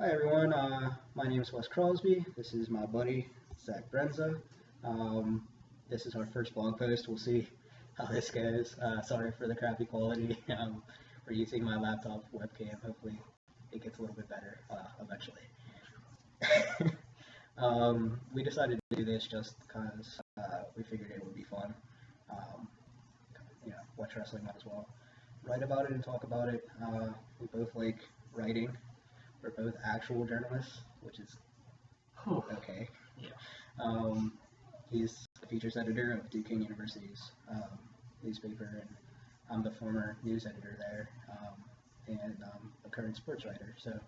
Hi everyone, my name is Wes Crosby. This is my buddy Zach Brenza. Um, this is our first blog post. We'll see how this goes. Sorry for the crappy quality. We're using my laptop webcam. Hopefully, it gets a little bit better eventually. We decided to do this just because we figured it would be fun. Um, watch wrestling might as well. Write about it and talk about it. We both like writing. We're both actual journalists, which is Whew. okay. Yeah. Um, he's the features editor of Duquesne University's newspaper, and I'm the former news editor there, and a current sports writer. So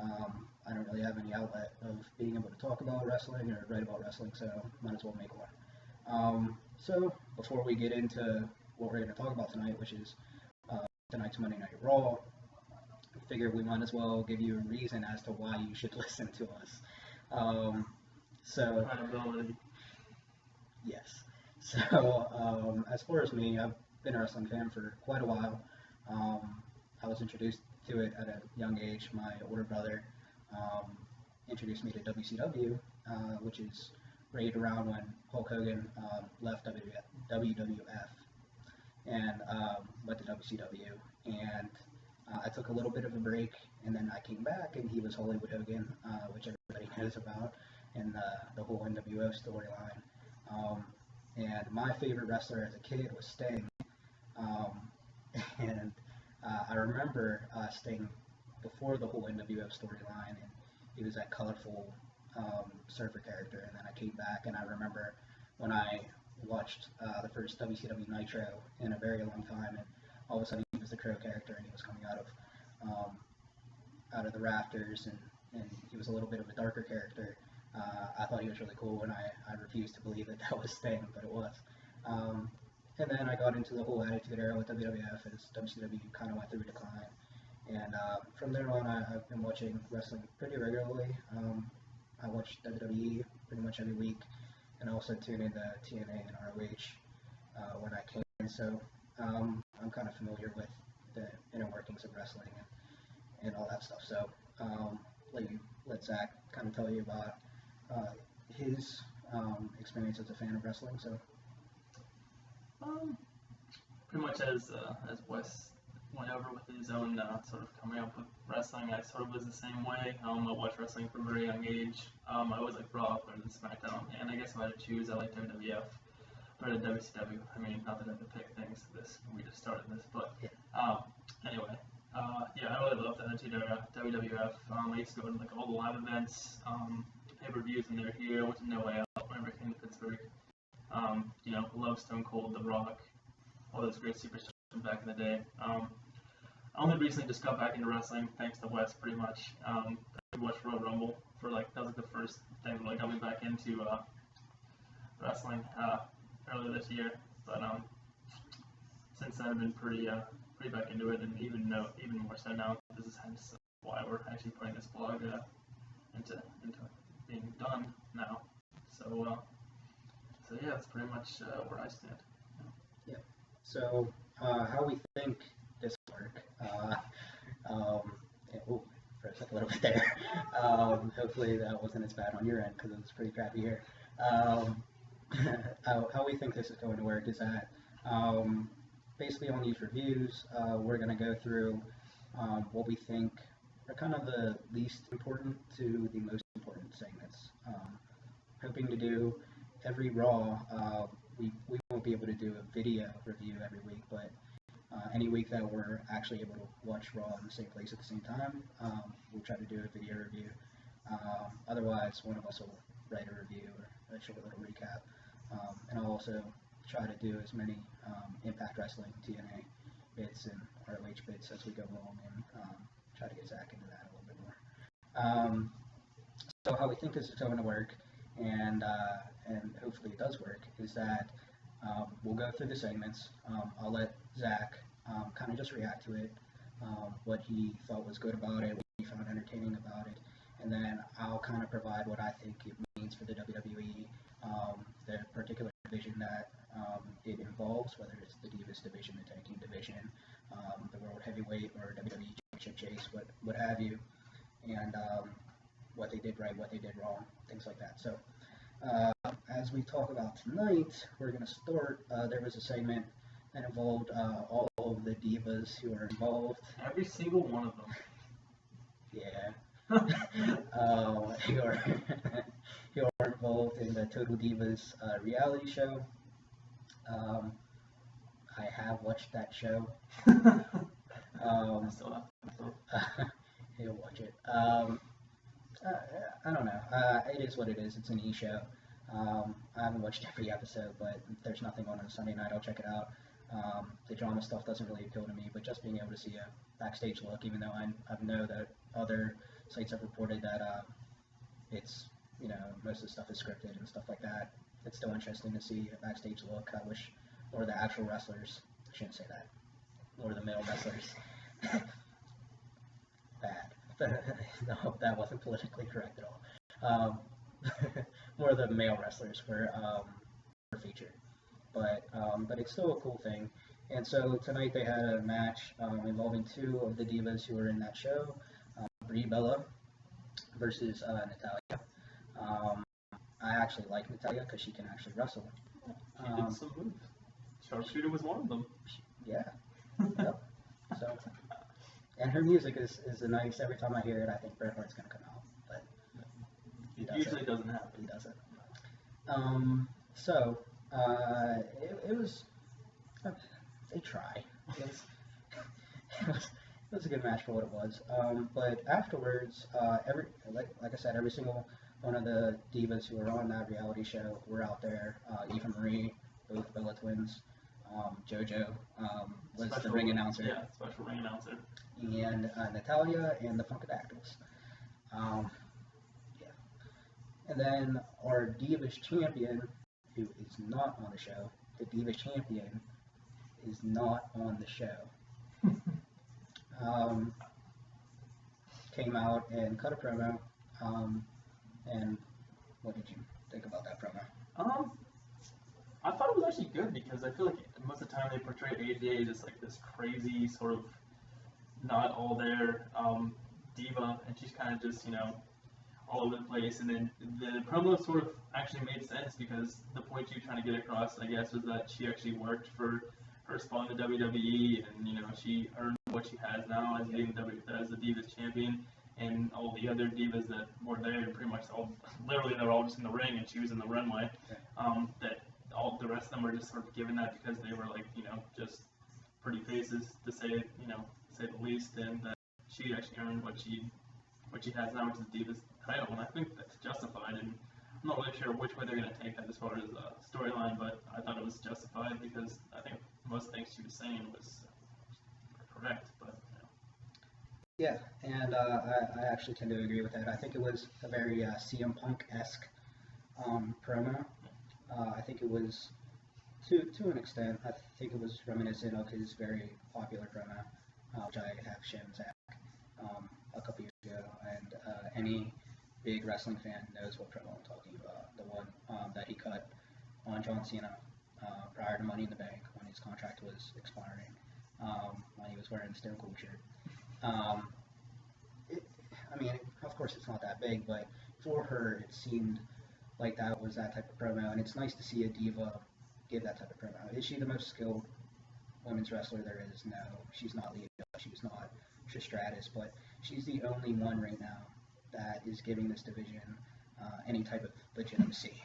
I don't really have any outlet of being able to talk about wrestling or write about wrestling, so might as well make one. So before we get into what we're going to talk about tonight, which is tonight's Monday Night Raw, I figure we might as well give you a reason as to why you should listen to us. So Credibility. yes. So as far as me, I've been a wrestling fan for quite a while. I was introduced to it at a young age. My older brother um, introduced me to WCW, which is right around when Hulk Hogan left WWF and went to WCW. And I took a little bit of a break, and then I came back, and he was Hollywood Hogan, which everybody knows about, and the whole NWO storyline. And my favorite wrestler as a kid was Sting. Um, and I remember Sting before the whole NWO storyline, and he was that colorful surfer character. And then I came back, and I remember when I watched the first WCW Nitro in a very long time, and all of a sudden he was the Crow character, and he was coming out of the rafters, and he was a little bit of a darker character. I thought he was really cool, and I refused to believe that that was Sting, but it was. And then I got into the whole Attitude Era with WWF as WCW kind of went through decline. And from there on, I've been watching wrestling pretty regularly. I watch WWE pretty much every week, and I also tune into TNA and ROH when I can. So I'm kind of familiar with the inner workings of wrestling and all that stuff. So let Zach kind of tell you about his experience as a fan of wrestling. So Pretty much as Wes went over with his own sort of coming up with wrestling, I sort of was the same way. I watched wrestling from a very young age. I always like Raw better than SmackDown, and I guess if I had to choose, I like WWF better than WCW. I mean, not that I have to pick things. We just started this, but anyway. Yeah, I really loved Attitude Era, WWF. I used to go to like all the live events, pay-per-views when they were here. I went to No Way Out whenever I came to Pittsburgh. Love Stone Cold, The Rock, all those great superstars from back in the day. I only recently just got back into wrestling, thanks to Wes, pretty much. I watched Royal Rumble for that was like the first thing that got me back into wrestling earlier this year. But since then, I've been pretty back into it, and even more so now. This is hence why we're actually putting this blog into being done now. So yeah, that's pretty much where I stand. yeah. So how we think this will work. Froze up a little bit there. Hopefully that wasn't as bad on your end because it was pretty crappy here. How we think this is going to work is that basically on these reviews, we're going to go through what we think are kind of the least important to the most important segments. Hoping to do every Raw, we won't be able to do a video review every week, but any week that we're actually able to watch Raw in the same place at the same time, we'll try to do a video review. Otherwise, one of us will write a review or a short little recap. And I'll also try to do as many Impact Wrestling, TNA bits and ROH bits as we go along, and try to get Zach into that a little bit more. So how we think this is going to work, and hopefully it does work, is that we'll go through the segments. I'll let Zach kind of just react to it, what he thought was good about it, what he found entertaining about it, and then I'll kind of provide what I think it means for the WWE, the particular division that it involves, whether it's the Divas division, the Tag Team division, the World Heavyweight or WWE Championship chase, what have you. and what they did right, what they did wrong, things like that. So, as we talk about tonight, we're going to start. There was a segment that involved all of the divas who are involved. Every single one of them. Yeah. Who are who are involved in the Total Divas reality show. Um, I have watched that show. I still have. So. He'll watch it. I don't know. It is what it is. It's an e-show. I haven't watched every episode, but if there's nothing on Sunday night, I'll check it out. The drama stuff doesn't really appeal to me, but just being able to see a backstage look, even though I know that other sites have reported that it's, most of the stuff is scripted and stuff like that. It's still interesting to see a backstage look. I wish more of the actual wrestlers, I shouldn't say that, more of the male wrestlers. Bad. No, that wasn't politically correct at all. More of the male wrestlers were featured, but it's still a cool thing. And so tonight they had a match involving two of the divas who were in that show, Brie Bella versus Natalia. I actually like Natalia because she can actually wrestle. She did some moves. Sharpshooter was one of them. Yeah. Yep. So, and her music is nice. Every time I hear it, I think Bret Hart's gonna come out, but it usually doesn't happen. He doesn't. So it was. They try. It was a good match for what it was. But afterwards, like I said, every single one of the divas who were on that reality show were out there. Eva Marie, both Bella twins. JoJo was the ring announcer. Yeah, special ring announcer. And Natalia and the Funkadactyls. Yeah. And then our Divas champion, who is not on the show, the Divas champion is not on the show. Came out and cut a promo. And what did you think about that promo? I thought it was actually good because I feel like most of the time they portray AJ as like this crazy sort of not all there diva, and she's kind of just all over the place. And then the promo sort of actually made sense because the point she was trying to get across, I guess, was that she actually worked for her spot in the WWE, and she earned what she has now as being as the Divas champion. And all the other divas that were there, pretty much literally they're all just in the ring, and she was in the runway. That all the rest of them were just sort of given that because they were like, just pretty faces to say the least, and that she actually earned what she has now, which is the Divas title, and I think that's justified. And I'm not really sure which way they're going to take that as far as storyline, but I thought it was justified because I think most things she was saying was correct, but. Yeah, and I actually tend to agree with that. I think it was a very CM Punk-esque promo. I think it was, to an extent, I think it was reminiscent of his very popular promo, which I have shown Zach a couple years ago, and any big wrestling fan knows what promo I'm talking about. The one that he cut on John Cena prior to Money in the Bank when his contract was expiring, when he was wearing the Stone Cold shirt. Of course it's not that big, but for her it seemed like that was that type of promo, and it's nice to see a diva give that type of promo. Is she the most skilled women's wrestler there is? No, she's not Lita, she's not Trish Stratus, but she's the only one right now that is giving this division any type of legitimacy.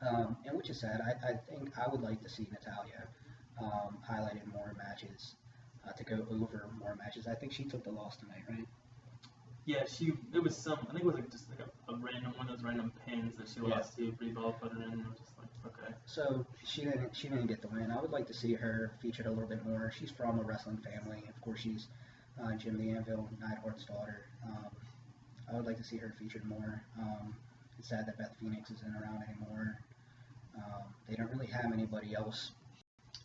And which is sad. I think I would like to see Natalia highlighted in more matches, to go over more matches. I think she took the loss tonight, right? Yeah, it was I think it was like just like a random one of those random pins that she lost to. Brie Bella put her in, and it was just like, okay. So she didn't get the win. I would like to see her featured a little bit more. She's from a wrestling family. Of course, she's Jim the Anvil, Neidhart's daughter. I would like to see her featured more. It's sad that Beth Phoenix isn't around anymore. They don't really have anybody else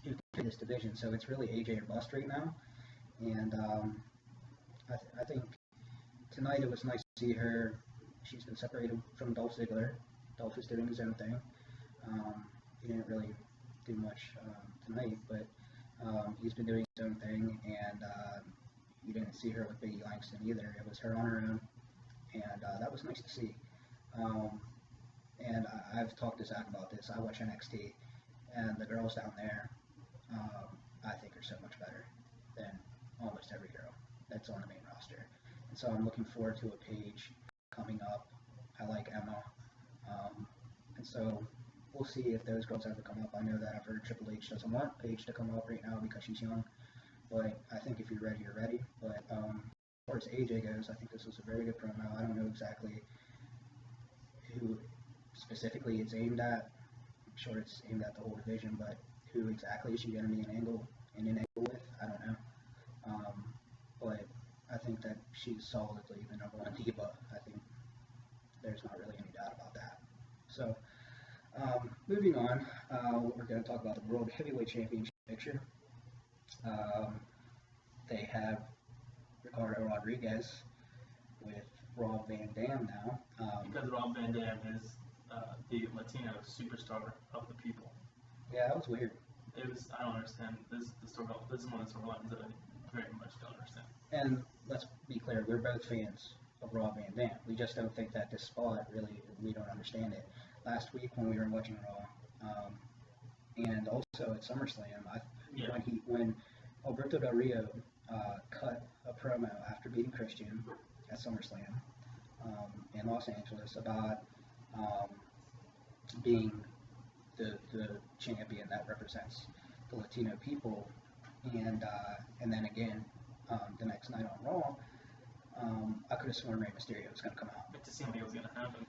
who can do this division, so it's really AJ or bust right now. And I think tonight it was nice to see her. She's been separated from Dolph Ziggler. Dolph is doing his own thing. He didn't really do much tonight, but he's been doing his own thing, and you didn't see her with Biggie Langston either. It was her on her own, and that was nice to see. Um, and I've talked to Zach about this. I watch NXT, and the girls down there, I think are so much better than almost every girl that's on the main roster. And so I'm looking forward to a Paige coming up. I like Emma. And so we'll see if those girls ever come up. I know that I've heard Triple H doesn't want Paige to come up right now because she's young. But I think if you're ready, you're ready. But as far as AJ goes, I think this was a very good promo. I don't know exactly who specifically it's aimed at. I'm sure it's aimed at the whole division, but who exactly is she going to be an angle with? I don't know. But I think that she's solidly the number one diva. I think there's not really any doubt about that. So, moving on, we're going to talk about the World Heavyweight Championship picture. They have Ricardo Rodriguez with Rob Van Dam now. Because Rob Van Dam is the Latino superstar of the people. Yeah, that was weird. It was, I don't understand. This is one of the storylines that I very much don't understand. And let's be clear, we're both fans of Rob Van Dam. We just don't think that this spot really, we don't understand it. Last week when we were watching Raw, and also at SummerSlam, when Alberto Del Rio cut a promo after beating Christian at SummerSlam in Los Angeles about being the champion that represents the Latino people, and then again the next night on Raw, I could have sworn Rey Mysterio was going to come out. It just seemed like it was going to happen.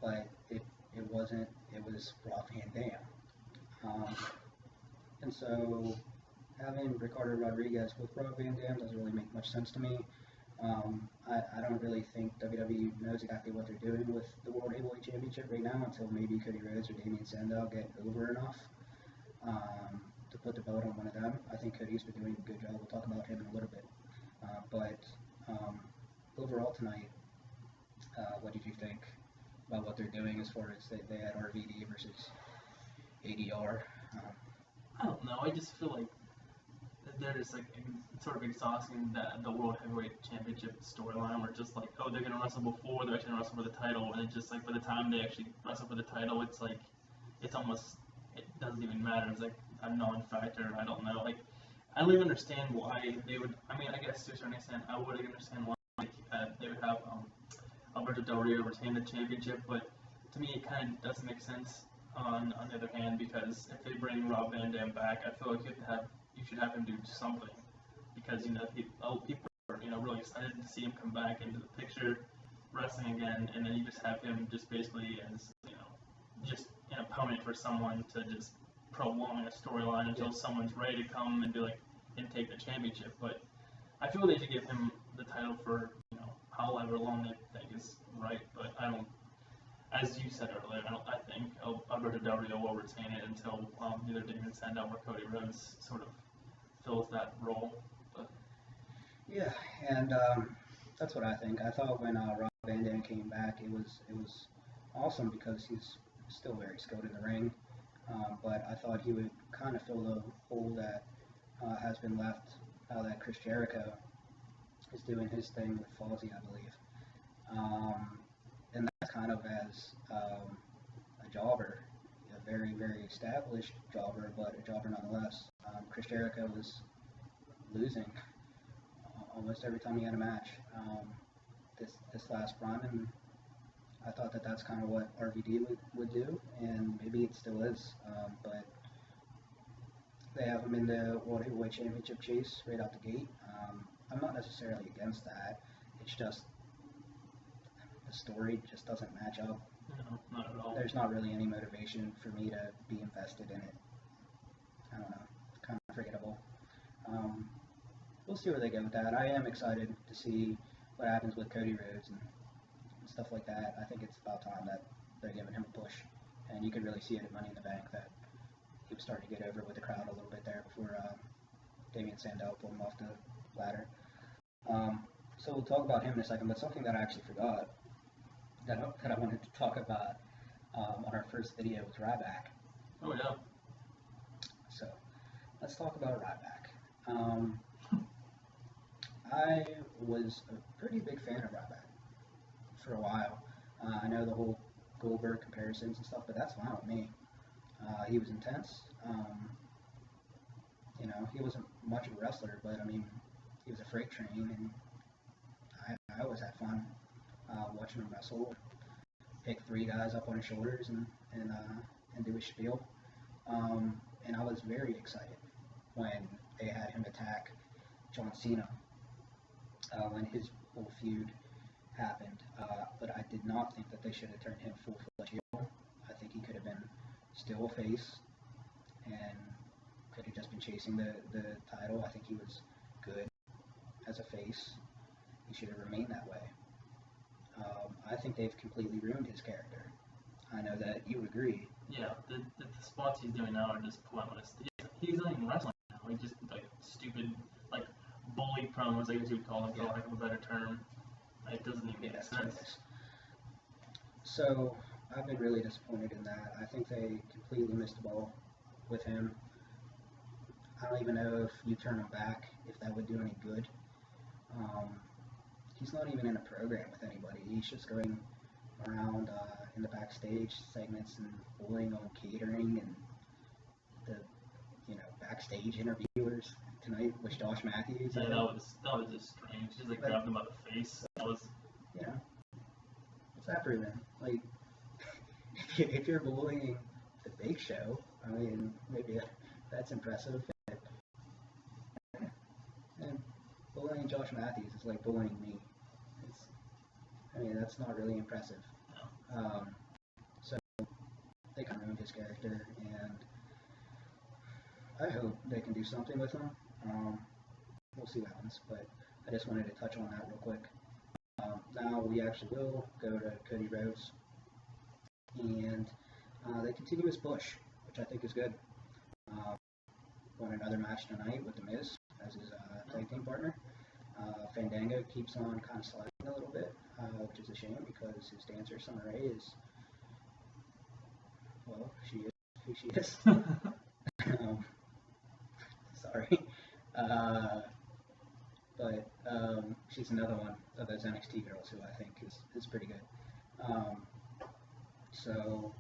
But it wasn't. It was Rob Van Dam. And so having Ricardo Rodriguez with Rob Van Dam doesn't really make much sense to me. I don't really think WWE knows exactly what they're doing with the World Heavyweight Championship right now until maybe Cody Rhodes or Damian Sandow get over enough to put the belt on one of them. I think Cody's been doing a good job. We'll talk about him in a little bit. But overall tonight, what did you think about what they're doing as far as they had RVD versus ADR? I don't know. I just feel like they're just like sort of exhausting the World Heavyweight Championship storyline. Where just like, oh, they're gonna wrestle before they're actually gonna wrestle for the title, and it's just like by the time they actually wrestle for the title, it's like it doesn't even matter. It's like a non-factor. I don't know. Like I don't even understand why they would. I mean, I guess to a certain extent, I would understand why they would have Alberto Del Rio retain the championship, but to me, it kind of doesn't make sense. On the other hand, because if they bring Rob Van Dam back, I feel like you should have him do something, because people are really excited to see him come back into the picture, wrestling again, and then you just have him just basically as just an opponent for someone to just prolong a storyline until someone's ready to come and be like and take the championship. But I feel they should give him the title for however long they think is right. But I don't. As you said earlier, I think Alberto Del Rio will retain it until either Damian Sandow or Cody Rhodes sort of fills that role. But Yeah, and that's what I think. I thought when Rob Van Dam came back, it was awesome because he's still very skilled in the ring. But I thought he would kind of fill the hole that has been left now that Chris Jericho is doing his thing with Fozzy, I believe. And that's kind of as a jobber, a very, very established jobber, but a jobber nonetheless. Chris Jericho was losing almost every time he had a match this last run, and I thought that that's kind of what RVD would do, and maybe it still is, but they have him in the World Heavyweight Championship chase right out the gate. I'm not necessarily against that. It's just the story just doesn't match up. no, not at all. There's not really any motivation for me to be invested in it. I don't know. It's kind of forgettable. We'll see where they go with that. I am excited to see what happens with Cody Rhodes and stuff like that. I think it's about time that they're giving him a push. And you could really see it at Money in the Bank that he was starting to get over with the crowd a little bit there before Damian Sandow pulled him off the ladder. So we'll talk about him in a second, but something that I actually forgot that I wanted to talk about on our first video was Ryback. Oh yeah. So let's talk about Ryback. I was a pretty big fan of Ryback for a while. I know the whole Goldberg comparisons and stuff, but that's fine with me. He was intense. He wasn't much of a wrestler, but I mean, he was a freight train, and I always had fun watching him wrestle. Pick three guys up on his shoulders and do his spiel. And I was very excited when they had him attack John Cena when his whole feud happened. But I did not think that they should have turned him full-fledged heel. I think he could have been still a face and could have just been chasing the title. I think he was good as a face. He should have remained that way. I think they've completely ruined his character. I know that you agree. Yeah, the spots he's doing now are just pointless. He's not even wrestling now. He just like stupid, like bully promos, I guess you would call them, for lack of a better term. It doesn't even make sense. So I've been really disappointed in that. I think they completely missed the ball with him. I don't even know if you turn him back, if that would do any good. He's not even in a program with anybody. He's just going around in the backstage segments and bullying on catering and the backstage interviewers tonight with Josh Matthews. Yeah, that was just strange. Just like grabbed him by the face. That was what's that proving? Like if you're bullying the Big Show, I mean maybe that's impressive. And bullying Josh Matthews is like bullying me. That's not really impressive. No. So they kind of ruined his character, and I hope they can do something with him. We'll see what happens, but I just wanted to touch on that real quick. Now we actually will go to Cody Rhodes, and they continue his push, which I think is good. Won another match tonight with The Miz as his tag team partner. Fandango keeps on kind of sliding a little bit, which is a shame because his dancer Summer Rae is, well, she is who she is. Sorry. But she's another one of those NXT girls who I think is pretty good. So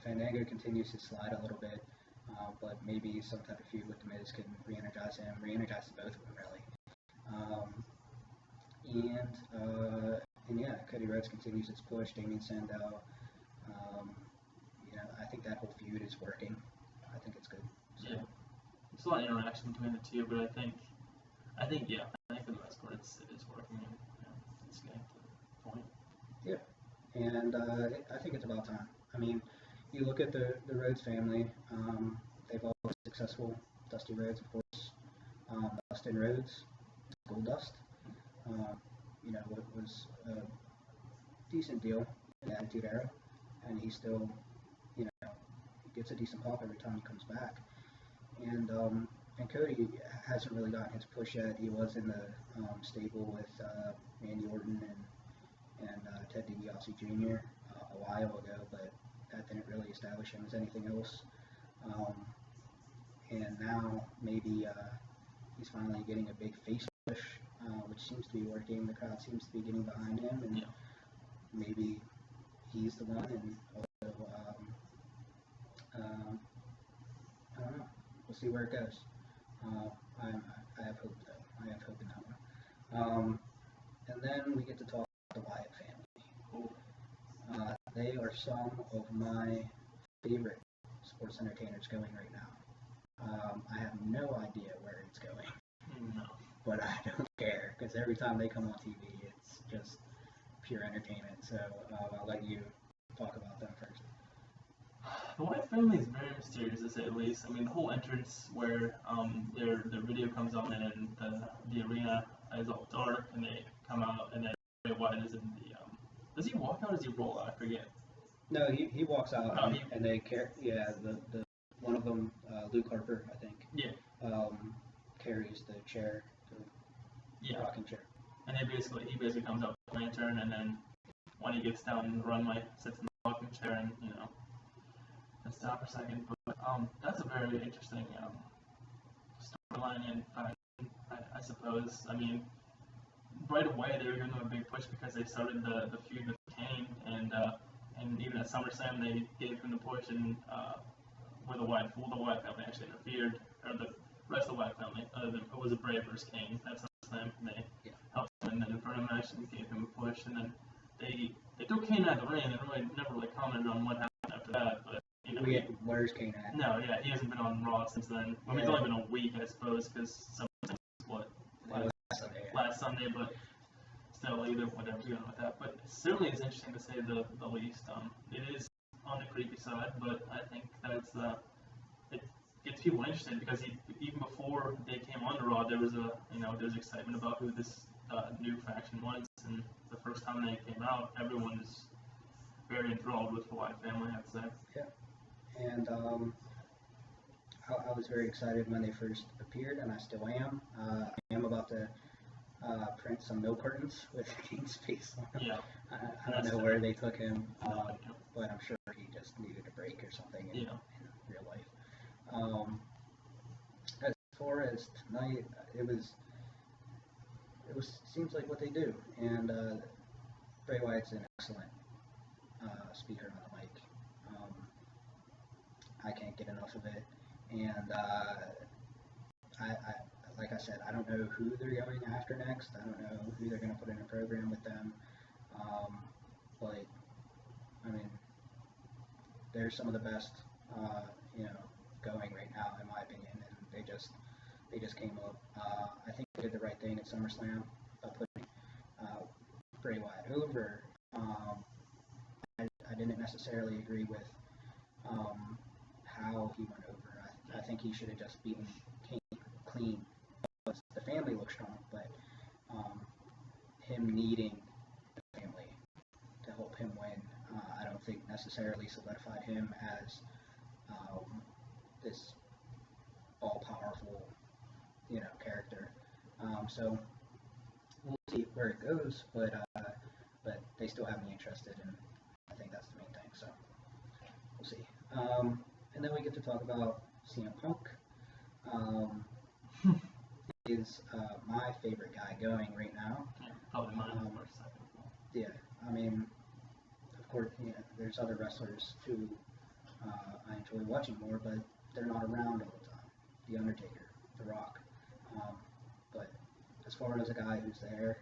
Fandango continues to slide a little bit, but maybe some type of feud with The Miz can re-energize him, re-energize both of them really. And yeah, Cody Rhodes continues its push. Damien Sandow, I think that whole feud is working. I think it's good. So. Yeah, there's a lot of interaction between the two, but I think for the most part it is working, and it's getting to the point. Yeah, and I think it's about time. I mean, you look at the Rhodes family. They've all been successful. Dusty Rhodes, of course. Dustin Rhodes, Goldust. It was a decent deal in the Attitude Era, and he still, he gets a decent pop every time he comes back. And Cody hasn't really gotten his push yet. He was in the stable with Randy Orton and Ted DiBiase Jr. A while ago, but that didn't really establish him as anything else. And now maybe he's finally getting a big face push, which seems to be working. The crowd seems to be getting behind him, and maybe he's the one. And also, I don't know. We'll see where it goes. I have hope though. I have hope in that one. And then we get to talk about the Wyatt family. They are some of my favorite sports entertainers going right now. I have no idea where it's going. No. But I don't care, because every time they come on TV, it's just pure entertainment. So I'll let you talk about them first. The Wyatt family is very mysterious, to say the least. I mean, the whole entrance where their video comes on and the arena is all dark, and they come out, and then Bray Wyatt is in the does he walk out or does he roll out? I forget. No, he walks out, and they carry. Yeah, the one of them, Luke Harper, I think. Yeah. Carries the chair, the rocking chair. And he basically comes out with a lantern, and then when he gets down the runway, sits in the rocking chair, and and stop for a second. But that's a very interesting storyline and I suppose. I mean, right away they were giving him a big push because they started the feud with Kane, and even at SummerSlam they gave him the push, and where the Wyatt family actually interfered, or the rest of the Wyatt family, other than it was a Bray versus Kane at SummerSlam, and they helped him in the Inferno match and gave him a push, and then they threw Kane out of the ring and really never really commented on what happened after that, but. You know, where's Kane at? No, yeah, he hasn't been on Raw since then. I mean, it's only been a week, I suppose, because last Sunday, but still, either whatever's going on with that. But certainly it's interesting to say the least. It is on the creepy side, but I think that's it gets people interested because even before they came on to Raw, there was there's excitement about who this new faction was, and the first time they came out, everyone was very enthralled with the Wyatt family, I'd say. Yeah. And I was very excited when they first appeared, and I still am. I am about to print some milk cartons with Kane's face on them. Yeah. I don't know where they took him, but I'm sure he just needed a break or something in real life. As far as tonight, it seems like what they do, and Bray Wyatt's an excellent speaker on the mic. I can't get enough of it, and I like I said, I don't know who they're going after next. I don't know who they're going to put in a program with them, but I mean, they're some of the best, going right now, in my opinion, and they just came up. I think they did the right thing at SummerSlam by putting Bray Wyatt over. I didn't necessarily agree with how he went over. I think he should have just beaten Kane clean. The family looked strong, but him needing the family to help him win, I don't think necessarily solidified him as this all-powerful, character. So we'll see where it goes, but they still have me interested, and I think that's the main thing. So we'll see. And then we get to talk about CM Punk. He is my favorite guy going right now. Yeah, probably mine for a second. Yeah, I mean, of course, there's other wrestlers who I enjoy watching more, but they're not around all the time. The Undertaker, The Rock. But as far as a guy who's there,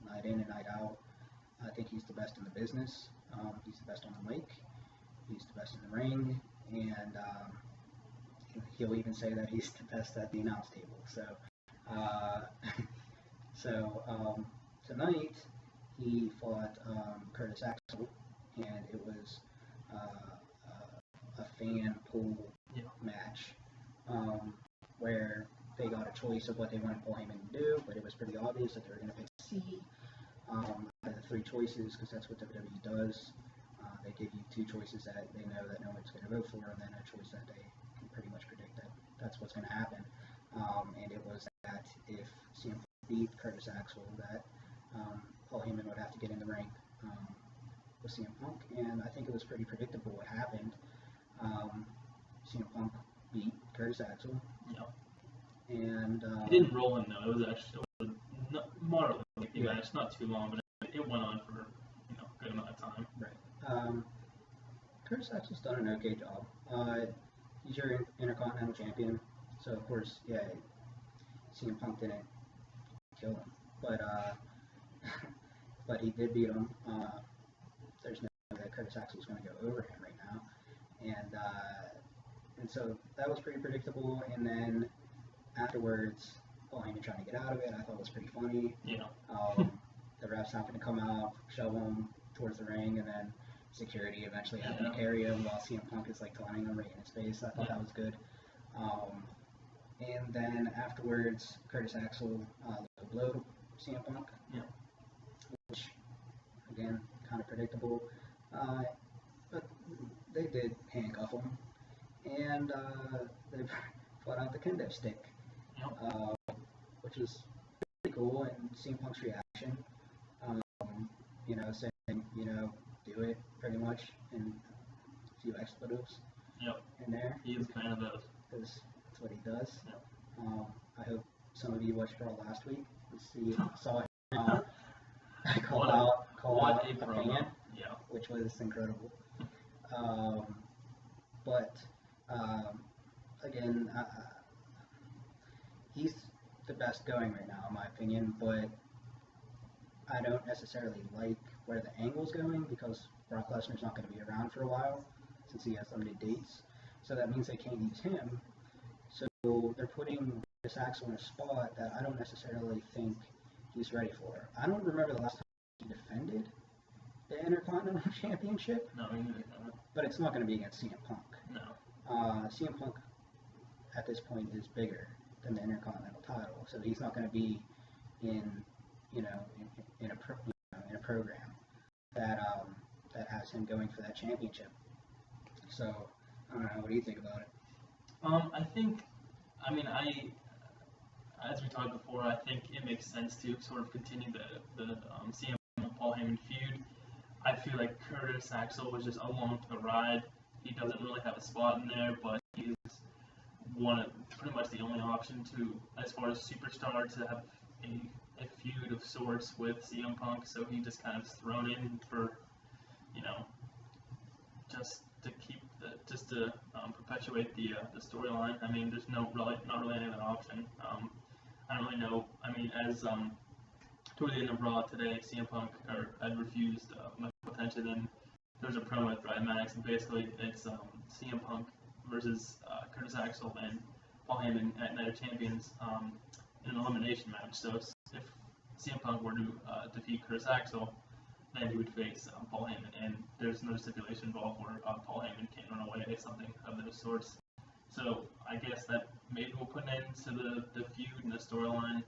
night in and night out, I think he's the best in the business. He's the best on the mic. He's the best in the ring, and he'll even say that he's the best at the announce table. So, tonight he fought Curtis Axel, and it was a fan pool match where they got a choice of what they wanted Paul Heyman to do, but it was pretty obvious that they were going to pick C out of the three choices, because that's what WWE does. They give you two choices that they know that no one's going to vote for, and then a choice that they can pretty much predict that that's what's going to happen. And it was that if CM Punk beat Curtis Axel, that Paul Heyman would have to get in the ring with CM Punk, and I think it was pretty predictable what happened. CM Punk beat Curtis Axel. Yep. And he didn't roll him though. It was a moderately lengthy match, not too long, but it went on for a good amount of time. Right. Curtis Axel's done an okay job. He's your Intercontinental Champion, so of course, CM Punk didn't kill him, but but he did beat him. There's no way that Curtis Axel's going to go over him right now, and so that was pretty predictable. And then afterwards, Paul Heyman trying to get out of it, I thought was pretty funny. Yeah. The refs happened to come out, shove him towards the ring, and then security eventually happened to carry him while CM Punk is like taunting him right in his face. I thought that was good. And then afterwards, Curtis Axel let a blow to CM Punk, which again kind of predictable. But they did handcuff him, and they brought out the kendo stick, which was pretty cool. And CM Punk's reaction, saying, do it pretty much, and a few expletives in there. He is kind of those. Because that's what he does. I hope some of you watched Raw last week and saw him call What out a promo. opinion, Yeah. which was incredible. Um, but again, he's the best going right now, in my opinion. But I don't necessarily like where the angle's going because Brock Lesnar's not going to be around for a while since he has limited dates. So that means they can't use him. So they're putting Curtis Axel in a spot that I don't necessarily think he's ready for. I don't remember the last time he defended the Intercontinental Championship, No, he didn't. but it's not going to be against CM Punk. No. CM Punk at this point is bigger than the Intercontinental title, so he's not going to be in in a program that has him going for that championship. So I don't know. What do you think about it? As we talked before, I think it makes sense to sort of continue the CM Paul Heyman feud. I feel like Curtis Axel was just along for the ride. He doesn't really have a spot in there, but he's pretty much the only option to, as far as superstar, to have a feud of sorts with CM Punk. So he just kind of thrown in for, just to perpetuate the storyline. I mean, there's not really any other option. I don't really know. I mean, as toward the end of Raw today, CM Punk had refused much attention. Then there's a promo with Brad Maddox, and basically it's CM Punk versus Curtis Axel and Paul Heyman at Night of Champions in an elimination match. So if CM Punk were to defeat Curtis Axel, then he would face Paul Heyman, and there's no stipulation involved where Paul Heyman can't run away, something of those sorts. So I guess that maybe we'll put an end to the feud and the storyline.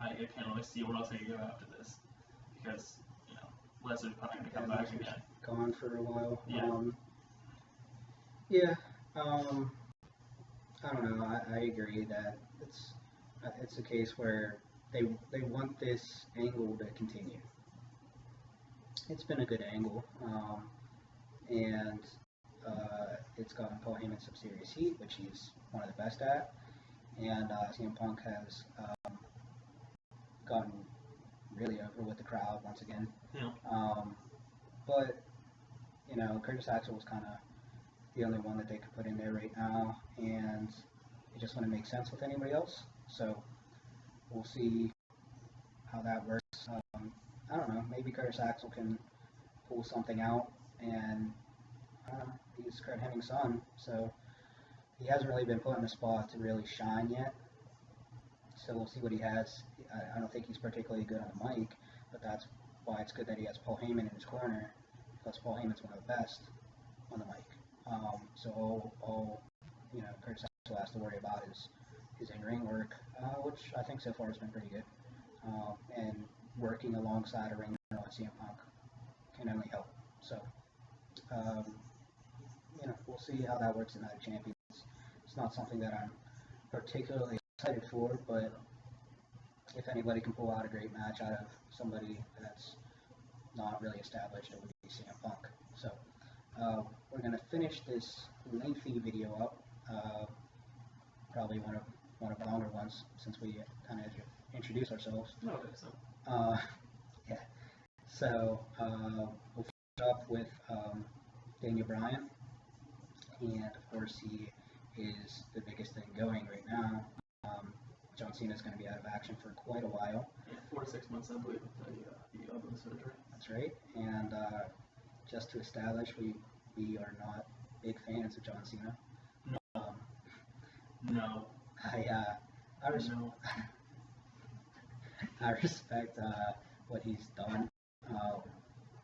I can't really see where else they can go after this, because Lesnar's probably going to come back again. Gone for a while. Yeah. I don't know. I agree that it's a case where they want this angle to continue. It's been a good angle, and it's gotten Paul Heyman some serious heat, which he's one of the best at, and CM Punk has gotten really over with the crowd once again. Yeah. But Curtis Axel was kind of the only one that they could put in there right now, and it just wouldn't make sense with anybody else. So we'll see how that works. I don't know. Maybe Curtis Axel can pull something out, and he's Kurt Hennig's son, so he hasn't really been put in a spot to really shine yet. So we'll see what he has. I don't think he's particularly good on the mic, but that's why it's good that he has Paul Heyman in his corner, because Paul Heyman's one of the best on the mic. So all Curtis Axel has to worry about is his in-ring work, which I think so far has been pretty good. And working alongside a ring general at CM Punk can only help. So, we'll see how that works in Night of Champions. It's not something that I'm particularly excited for, but if anybody can pull out a great match out of somebody that's not really established, it would be CM Punk. So, we're going to finish this lengthy video up, probably one of the longer ones since we kind of introduce ourselves. No, okay, so. Yeah. So we'll finish up with Daniel Bryan, and of course he is the biggest thing going right now. John Cena is going to be out of action for quite a while. Yeah, 4 to 6 months, I believe, with the elbow surgery. That's right. And just to establish, we are not big fans of John Cena. No. I respect what he's done,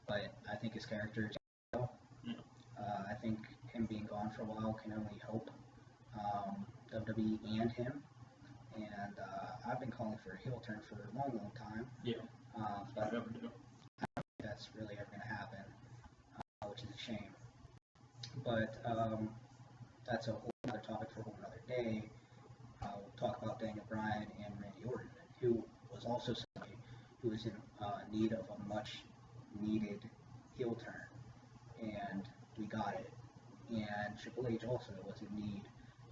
but I think his character is I think him being gone for a while can only help WWE and him. And I've been calling for a heel turn for a long, long time. Yeah. But I don't think that's really ever going to happen, which is a shame. But that's a whole other topic for a whole other day. We'll talk about Daniel Bryan and Randy Orton, who was also somebody who was in need of a much needed heel turn, and we got it. And Triple H also was in need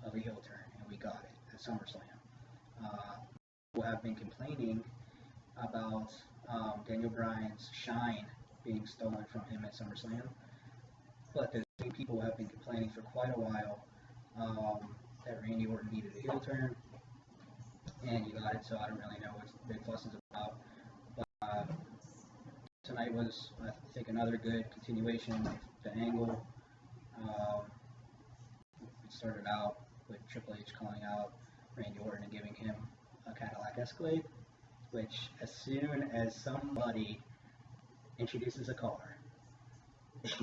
of a heel turn, and we got it at SummerSlam. People have been complaining about Daniel Bryan's shine being stolen from him at SummerSlam, but those same people have been complaining for quite a while that Randy Orton needed a heel turn, and he got it, so I don't really know what the big fuss is about. But tonight was, I think, another good continuation of the angle. It started out with Triple H calling out Randy Orton and giving him a Cadillac Escalade, which as soon as somebody introduces a car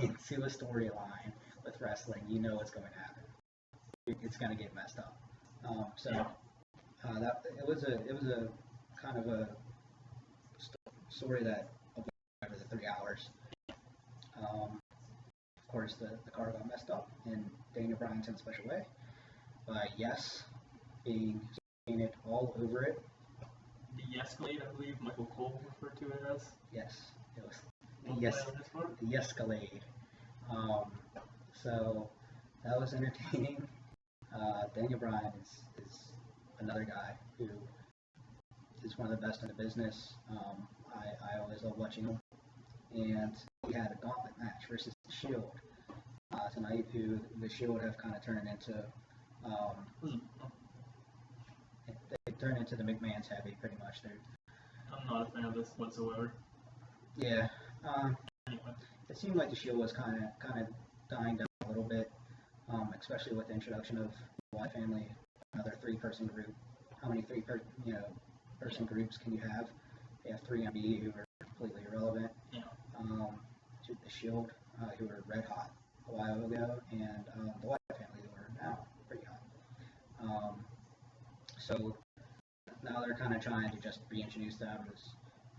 into a storyline with wrestling, you know what's going to happen. It's going to get messed up. That it was a kind of a story that went over the 3 hours. Of course, the car got messed up in Daniel Bryan's in a special way. Yes, being painted all over it. The Escalade, I believe Michael Cole referred to it as. Yes, it was the Escalade. So that was entertaining. Daniel Bryan is another guy who is one of the best in the business. I always love watching him. And he had a gauntlet match versus the Shield tonight, who the Shield have kind of turned into. They turned into the McMahon's heavy, pretty much. I'm not a fan of this whatsoever. Yeah. Anyway. It seemed like the Shield was kind of dying down a little bit, especially with the introduction of the Wyatt family, another three-person group. How many person groups can you have? You have 3MB who are completely irrelevant. Yeah. The Shield, who were red hot a while ago, and the Wyatt family, who are now pretty hot. So now they're kind of trying to just reintroduce them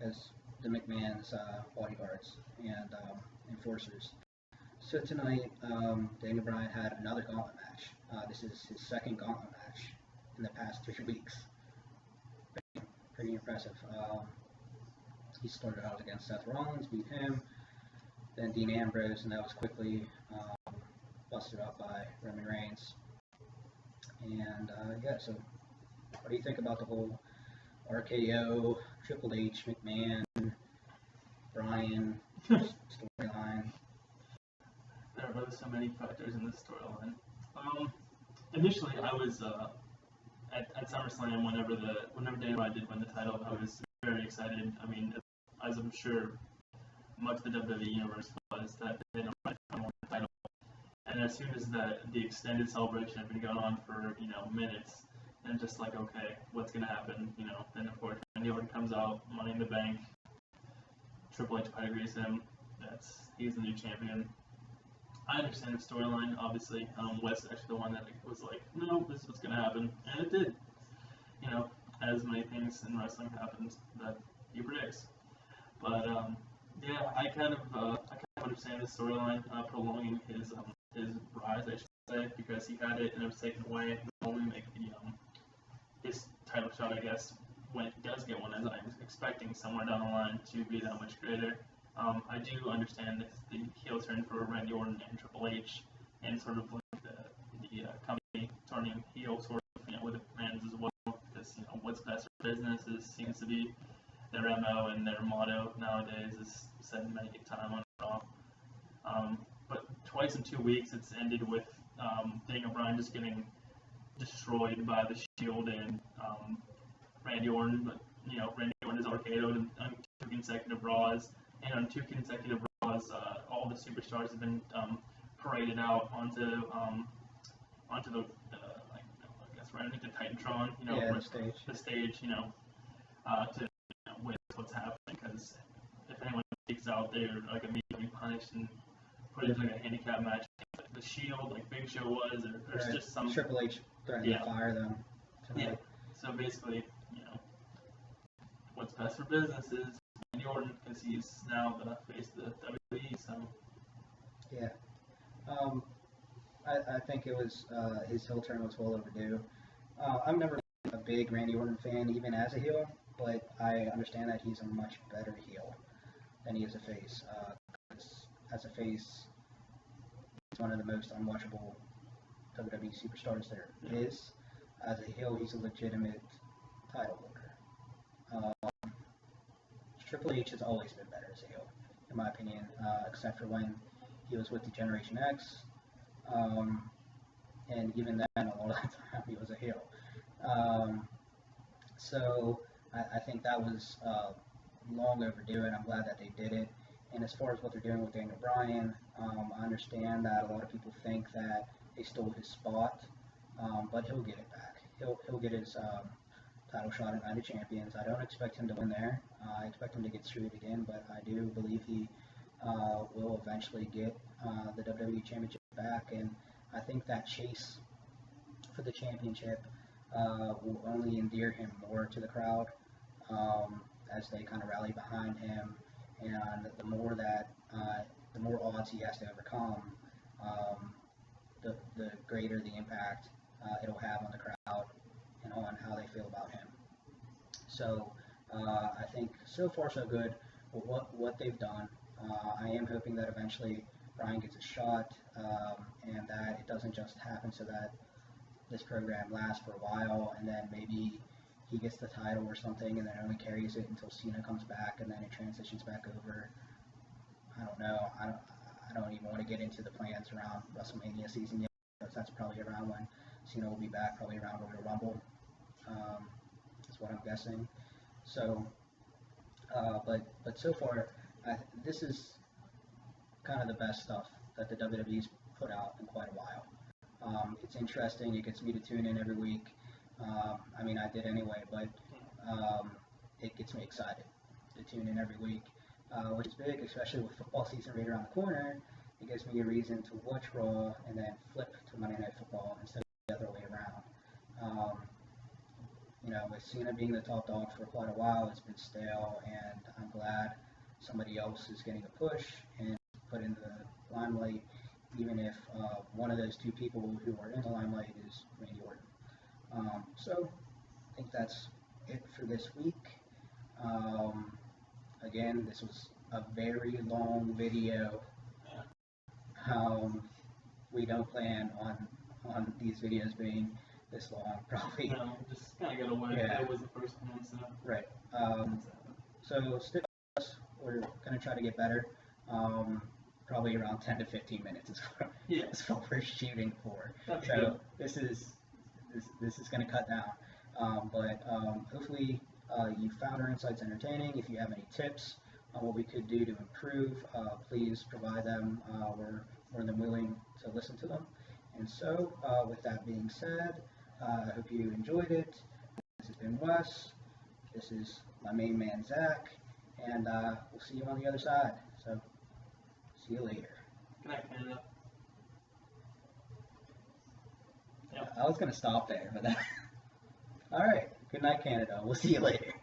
as the McMahon's bodyguards and enforcers. So tonight, Daniel Bryan had another gauntlet match. This is his second gauntlet match in the past 3 weeks. Pretty impressive. He started out against Seth Rollins, beat him, then Dean Ambrose, and that was quickly busted up by Roman Reigns. And so what do you think about the whole RKO, Triple H, McMahon, Bryan storyline? There are so many factors in this storyline. Initially, I was at SummerSlam whenever Daniel Bryan did win the title. I was very excited. I mean, as I'm sure much of the WWE universe was, that Daniel Bryan won the title. And as soon as the extended celebration had been going on for minutes, and just like, okay, what's gonna happen? Then of course Randy Orton comes out, Money in the Bank. Triple H pedigrees him. He's the new champion. I understand the storyline, obviously. Wes actually the one that was like, no, this is what's gonna happen, and it did. As many things in wrestling happens that he predicts. But yeah, I kind of understand the storyline prolonging his rise, I should say, because he had it and it was taken away. The only make his title shot, I guess, when he does get one, as I'm expecting somewhere down the line to be that much greater. I do understand the heel turn for Randy Orton and Triple H, and sort of like the company turning heel sort of with the fans as well, because what's best for business seems to be their MO, and their motto nowadays is said many times on Raw. But twice in 2 weeks, it's ended with Daniel Bryan just getting destroyed by the Shield and Randy Orton. But Randy Orton is RKO'd on 2 consecutive Raws, and on 2 consecutive Raws, all the superstars have been paraded out onto the I guess right underneath the Titantron, the stage, to witness what's happening. Because if anyone speaks out, they're like immediately punished and put into like a handicap match. Like the Shield, like Big Show was, or there's just some Triple H threatened to fire them tonight. Yeah. So basically, what's best for business is Randy Orton, because he's now the face of the WWE. So yeah, I think it was his heel turn was well overdue. I'm never a big Randy Orton fan, even as a heel, but I understand that he's a much better heel than he is a face. As a face, he's one of the most unwatchable WWE superstars there is. As a heel, he's a legitimate title holder. Triple H has always been better as a heel, in my opinion, except for when he was with the Generation X. And even then, a lot of the time, he was a heel. So I think that was long overdue, and I'm glad that they did it. And as far as what they're doing with Daniel Bryan, I understand that a lot of people think that they stole his spot, but he'll get it back. He'll get his title shot at Night of Champions. I don't expect him to win there. I expect him to get screwed again, but I do believe he will eventually get the WWE Championship back, and I think that chase for the championship will only endear him more to the crowd as they kind of rally behind him, and the more odds he has to overcome, the greater the impact it'll have on the crowd and on how they feel about him. So I think so far so good with what they've done. I am hoping that eventually Bryan gets a shot, and that it doesn't just happen so that this program lasts for a while, and then maybe he gets the title or something, and then only carries it until Cena comes back, and then it transitions back over. I don't know. I don't even want to get into the plans around WrestleMania season yet, because that's probably around when Cena will be back, probably around Royal Rumble. Is what I'm guessing. So, but so far, this is kind of the best stuff that the WWE's put out in quite a while. It's interesting. It gets me to tune in every week. I mean, I did anyway, but it gets me excited to tune in every week, which is big, especially with football season right around the corner. It gives me a reason to watch Raw and then flip to Monday Night Football instead of the other way around. With Cena being the top dog for quite a while, it's been stale, and I'm glad somebody else is getting a push and put in the limelight, even if one of those two people who are in the limelight is Randy Orton. So I think that's it for this week. Again, this was a very long video. We don't plan on these videos being this long, probably. No, just kind of got away. Yeah. That was the first one, so. Right. So stick with us. We're going to try to get better. Probably around 10 to 15 minutes is what we're shooting for. That'd be So good. this is going to cut down. But hopefully you found our insights entertaining. If you have any tips on what we could do to improve, please provide them. We're more than willing to listen to them. And so, with that being said, I hope you enjoyed it. This has been Wes. This is my main man, Zach. And we'll see you on the other side. So, see you later. Good night, Canada. Yep. I was going to stop there, but all right. Good night, Canada. We'll see you later.